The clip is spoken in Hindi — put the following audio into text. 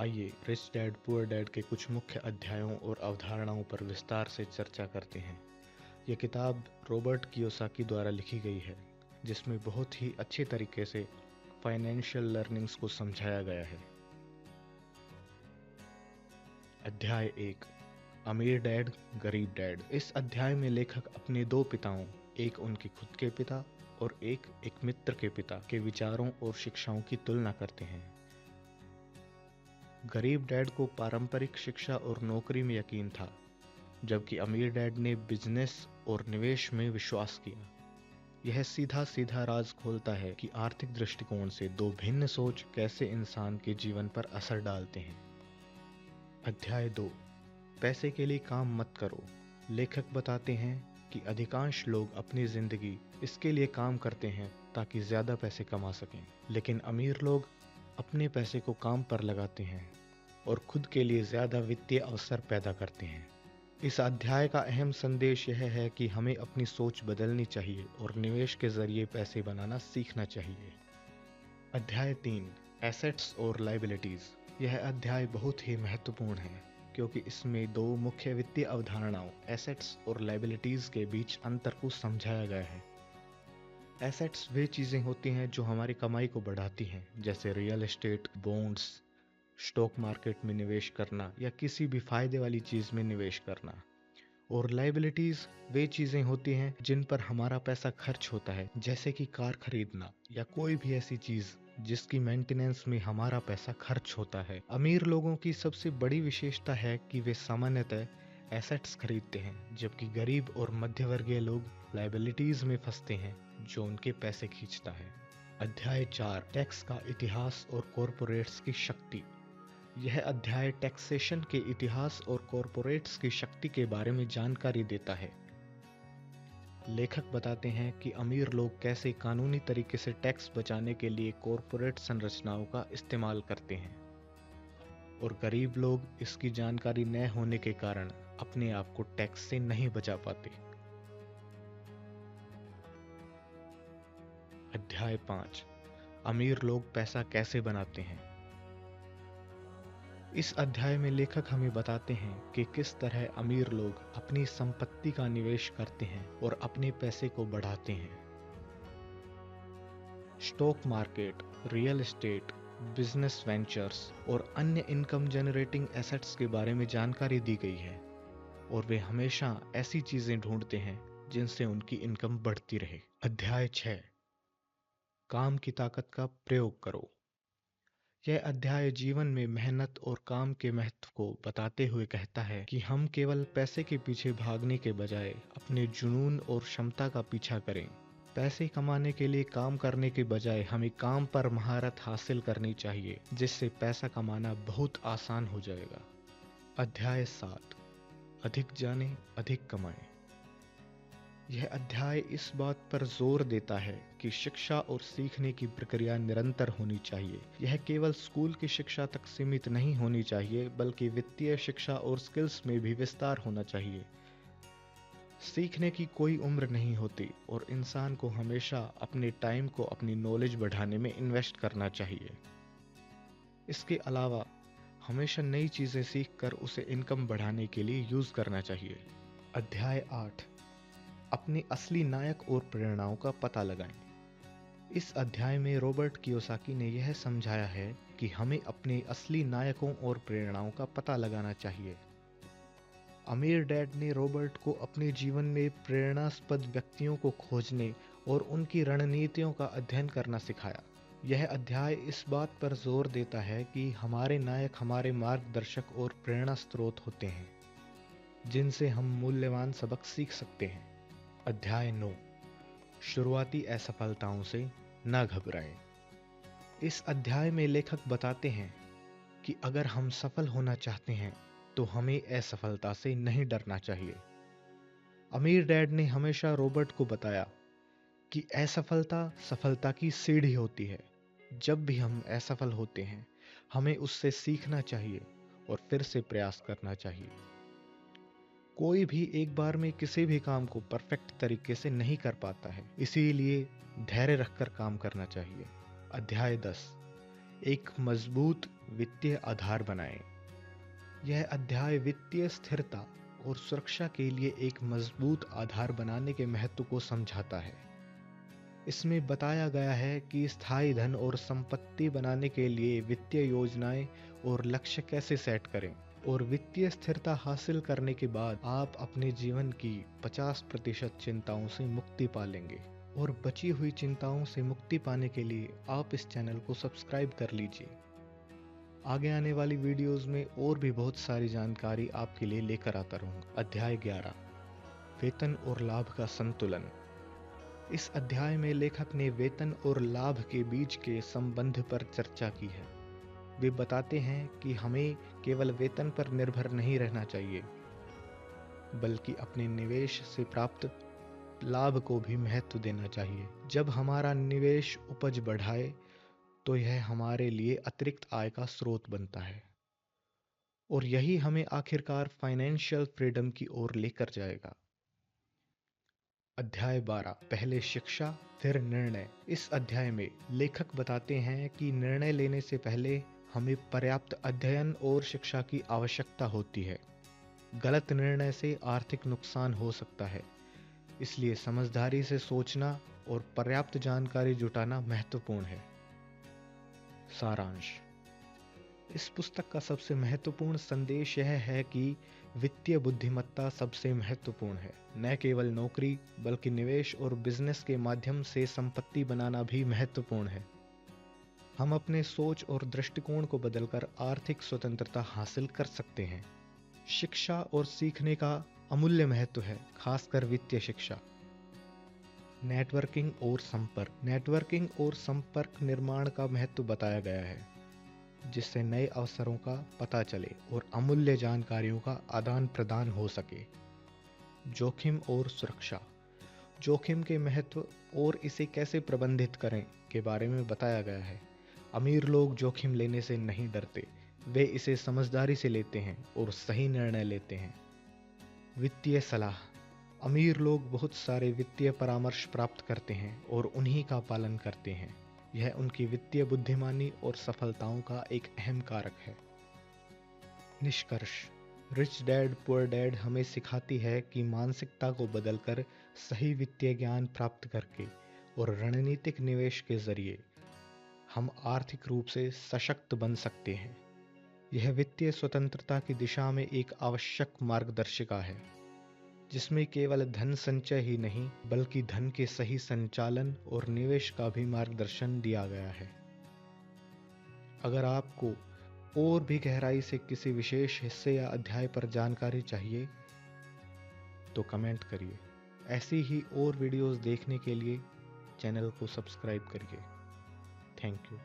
आइए रिच डैड पुअर डैड के कुछ मुख्य अध्यायों और अवधारणाओं पर विस्तार से चर्चा करते हैं। यह किताब रॉबर्ट कियोसाकी द्वारा लिखी गई है, जिसमें बहुत ही अच्छे तरीके से फाइनेंशियल लर्निंग्स को समझाया गया है। अध्याय 1, अमीर डैड गरीब डैड। इस अध्याय में लेखक अपने दो पिताओं, एक उनके खुद के पिता और एक मित्र के पिता के विचारों और शिक्षाओं की तुलना करते हैं। गरीब डैड को पारंपरिक शिक्षा और नौकरी में यकीन था, जबकि अमीर डैड ने बिजनेस और निवेश में विश्वास किया। यह सीधा सीधा राज खोलता है कि आर्थिक दृष्टिकोण से दो भिन्न सोच कैसे इंसान के जीवन पर असर डालते हैं। अध्याय 2, पैसे के लिए काम मत करो। लेखक बताते हैं कि अधिकांश लोग अपनी जिंदगी इसके लिए काम करते हैं ताकि ज्यादा पैसे कमा सकें, लेकिन अमीर लोग अपने पैसे को काम पर लगाते हैं और खुद के लिए ज्यादा वित्तीय अवसर पैदा करते हैं। इस अध्याय का अहम संदेश यह है कि हमें अपनी सोच बदलनी चाहिए और निवेश के जरिए पैसे बनाना सीखना चाहिए। अध्याय 3, एसेट्स और लायबिलिटीज। यह अध्याय बहुत ही महत्वपूर्ण है क्योंकि इसमें दो मुख्य वित्तीय अवधारणाओं एसेट्स और लायबिलिटीज के बीच अंतर को समझाया गया है। एसेट्स वे चीजें होती हैं जो हमारी कमाई को बढ़ाती हैं, जैसे real estate, bonds, stock market में निवेश करना या किसी भी फायदे वाली चीज में निवेश करना। और लायबिलिटीज वे चीजें होती हैं जिन पर हमारा पैसा खर्च होता है, जैसे कि कार खरीदना या कोई भी ऐसी चीज जिसकी मेंटेनेंस में हमारा पैसा खर्च होता है। अमीर लोगों की सबसे बड़ी विशेषता है कि वे सामान्यतः एसेट्स खरीदते हैं, जबकि गरीब और मध्यवर्गीय लोग लायबिलिटीज में फंसते हैं जो उनके पैसे खींचता है। अध्याय 4, टैक्स का इतिहास और कॉरपोरेट्स की शक्ति। यह अध्याय टैक्सेशन के इतिहास और कॉरपोरेट्स की शक्ति के बारे में जानकारी देता है। लेखक बताते हैं कि अमीर लोग कैसे कानूनी तरीके से टैक्स बचाने के लिए कॉरपोरेट संरचनाओं का इस्तेमाल करते हैं और गरीब लोग इसकी जानकारी न होने के कारण अपने आप को टैक्स से नहीं बचा पाते। अध्याय 5, अमीर लोग पैसा कैसे बनाते हैं। इस अध्याय में लेखक हमें बताते हैं कि किस तरह अमीर लोग अपनी संपत्ति का निवेश करते हैं और अपने पैसे को बढ़ाते हैं। Stock market, real estate, business ventures और अन्य इनकम जनरेटिंग एसेट्स के बारे में जानकारी दी गई है और वे हमेशा ऐसी चीजें ढूंढते हैं जिनसे उनकी इनकम बढ़ती रहे। अध्याय 6, काम की ताकत का प्रयोग करो। यह अध्याय जीवन में मेहनत और काम के महत्व को बताते हुए कहता है कि हम केवल पैसे के पीछे भागने के बजाय अपने जुनून और क्षमता का पीछा करें। पैसे कमाने के लिए काम करने के बजाय हमें काम पर महारत हासिल करनी चाहिए, जिससे पैसा कमाना बहुत आसान हो जाएगा। अध्याय 7, अधिक जाने अधिक कमाएं। यह अध्याय इस बात पर जोर देता है कि शिक्षा और सीखने की प्रक्रिया निरंतर होनी चाहिए। यह केवल स्कूल की शिक्षा तक सीमित नहीं होनी चाहिए, बल्कि वित्तीय शिक्षा और स्किल्स में भी विस्तार होना चाहिए। सीखने की कोई उम्र नहीं होती और इंसान को हमेशा अपने टाइम को अपनी नॉलेज बढ़ाने में इन्वेस्ट करना चाहिए। इसके अलावा हमेशा नई चीजें सीखकर उसे इनकम बढ़ाने के लिए यूज करना चाहिए। अध्याय 8, अपने असली नायक और प्रेरणाओं का पता लगाएं। इस अध्याय में रॉबर्ट कियोसाकी ने यह समझाया है कि हमें अपने असली नायकों और प्रेरणाओं का पता लगाना चाहिए। अमीर डैड ने रॉबर्ट को अपने जीवन में प्रेरणास्पद व्यक्तियों को खोजने और उनकी रणनीतियों का अध्ययन करना सिखाया। यह अध्याय इस बात पर जोर देता है कि हमारे नायक हमारे मार्गदर्शक और प्रेरणा स्रोत होते हैं, जिनसे हम मूल्यवान सबक सीख सकते हैं। अध्याय 9, शुरुआती असफलताओं से न घबराएं। इस अध्याय में लेखक बताते हैं कि अगर हम सफल होना चाहते हैं तो हमें असफलता से नहीं डरना चाहिए। अमीर डैड ने हमेशा रॉबर्ट को बताया कि असफलता सफलता की सीढ़ी होती है। जब भी हम असफल होते हैं, हमें उससे सीखना चाहिए और फिर से प्रयास करना चाहिए। कोई भी एक बार में किसी भी काम को परफेक्ट तरीके से नहीं कर पाता है, इसीलिए धैर्य रखकर काम करना चाहिए। अध्याय 10, एक मजबूत वित्तीय आधार बनाएं। यह अध्याय वित्तीय स्थिरता और सुरक्षा के लिए एक मजबूत आधार बनाने के महत्व को समझाता है। इसमें बताया गया है कि स्थायी धन और संपत्ति बनाने के लिए वित्तीय योजनाएं और लक्ष्य कैसे सेट करें, और वित्तीय स्थिरता हासिल करने के बाद आप अपने जीवन की 50% चिंताओं से मुक्ति पा लेंगे। और बची हुई चिंताओं से मुक्ति पाने के लिए आप इस चैनल को सब्सक्राइब कर लीजिए। आगे आने वाली वीडियोस में और भी बहुत सारी जानकारी आपके लिए लेकर आता रहूंगा। अध्याय 11, वेतन और लाभ का संतुलन। इस अध्याय में लेखक ने वेतन और लाभ के बीच के संबंध पर चर्चा की है। वे बताते हैं कि हमें केवल वेतन पर निर्भर नहीं रहना चाहिए, बल्कि अपने निवेश से प्राप्त लाभ को भी महत्व देना चाहिए। जब हमारा निवेश उपज बढ़ाए तो यह हमारे लिए अतिरिक्त आय का स्रोत बनता है, और यही हमें आखिरकार फाइनेंशियल फ्रीडम की ओर लेकर जाएगा। अध्याय 12, पहले शिक्षा फिर निर्णय। इस अध्याय में लेखक बताते हैं कि निर्णय लेने से पहले हमें पर्याप्त अध्ययन और शिक्षा की आवश्यकता होती है। गलत निर्णय से आर्थिक नुकसान हो सकता है, इसलिए समझदारी से सोचना और पर्याप्त जानकारी जुटाना महत्वपूर्ण है। सारांश। इस पुस्तक का सबसे महत्वपूर्ण संदेश यह है कि वित्तीय बुद्धिमत्ता सबसे महत्वपूर्ण है। न केवल नौकरी बल्कि निवेश और बिजनेस के माध्यम से संपत्ति बनाना भी महत्वपूर्ण है। हम अपने सोच और दृष्टिकोण को बदलकर आर्थिक स्वतंत्रता हासिल कर सकते हैं। शिक्षा और सीखने का अमूल्य महत्व है, खासकर वित्तीय शिक्षा। नेटवर्किंग और संपर्क निर्माण का महत्व बताया गया है, जिससे नए अवसरों का पता चले और अमूल्य जानकारियों का आदान प्रदान हो सके। जोखिम और सुरक्षा। जोखिम के महत्व और इसे कैसे प्रबंधित करें के बारे में बताया गया है। अमीर लोग जोखिम लेने से नहीं डरते, वे इसे समझदारी से लेते हैं और सही निर्णय लेते हैं। वित्तीय सलाह। अमीर लोग बहुत सारे वित्तीय परामर्श प्राप्त करते हैं और उन्हीं का पालन करते हैं। यह उनकी वित्तीय बुद्धिमानी और सफलताओं का एक अहम कारक है। निष्कर्ष। रिच डैड पुअर डैड हमें सिखाती है कि मानसिकता को बदलकर सही वित्तीय ज्ञान प्राप्त करके और रणनीतिक निवेश के जरिए हम आर्थिक रूप से सशक्त बन सकते हैं। यह वित्तीय स्वतंत्रता की दिशा में एक आवश्यक मार्गदर्शिका है, जिसमें केवल धन संचय ही नहीं बल्कि धन के सही संचालन और निवेश का भी मार्गदर्शन दिया गया है। अगर आपको और भी गहराई से किसी विशेष हिस्से या अध्याय पर जानकारी चाहिए तो कमेंट करिए। ऐसी ही और वीडियोस देखने के लिए चैनल को सब्सक्राइब करिए। Thank you.